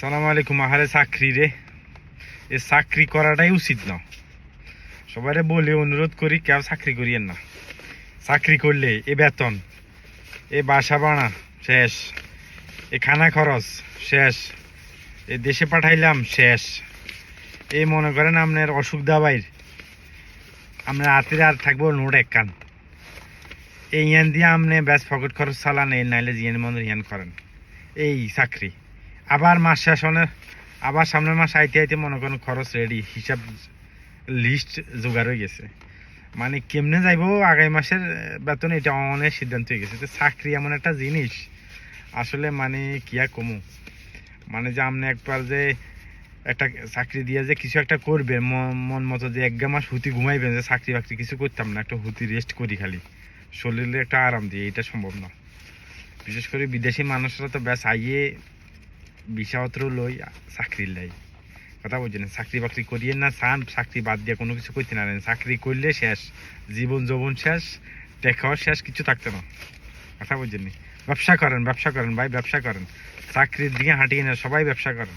সালাম আলাইকুম। আহারে চাকরি রে, এ চাকরি করাটাই উচিত না। সবাই বলে অনুরোধ করি কেউ চাকরি করিয়েন না। চাকরি করলে এ বেতন, এ বাসা ভাড়া শেষ, এ খানা খরচ শেষ, এ দেশে পাঠাইলাম শেষ। এই মনে করেন আপনার অসুখ দাবাইর আপনার হাতে আর থাকবো নোট এক কান। এই ইয়ান দিয়ে আপনি ব্যাস পকেট খরচ চালান, এই নাইলে জিয়ান মনে ইয়ান করেন এই চাকরি। আবার মাস শেষ হলে আবার সামনের মাস আইতে আইতে মনে করেন খরচ রেডি, হিসাব লিস্ট জোগাড় হয়ে গেছে। মানে কেমনে যাইবো আগামী মাসের বেতন, এটা অনেক সিদ্ধান্ত হয়ে গেছে। তো চাকরি এমন একটা জিনিস আসলে মানে কিয়া কমু, মানে যে আপনি একবার যে একটা চাকরি দিয়ে যে কিছু একটা করবেন মন মতো, যে এক মাস হুতি ঘুমাইবেন যে চাকরি বাকরি কিছু করতাম না, একটা হুতি রেস্ট করি খালি শরীরে একটা আরাম দিয়ে, এটা সম্ভব না। বিশেষ করে বিদেশি মানুষরা তো ব্যাস আইয়ে বিষাপত্র লই চাকরি লাই, কথা বলছেন। চাকরি বাকরি করিয়ে না চান, চাকরি বাদ দিয়ে কোনো কিছু করতে না। চাকরি করলে শেষ, জীবন যৌবন শেষ, টেকাও শেষ, কিছু থাকতে না, কথা বলছেন। ব্যবসা করেন, ব্যবসা করেন ভাই, ব্যবসা করেন। চাকরির দিকে হাঁটিয়ে না, সবাই ব্যবসা করেন।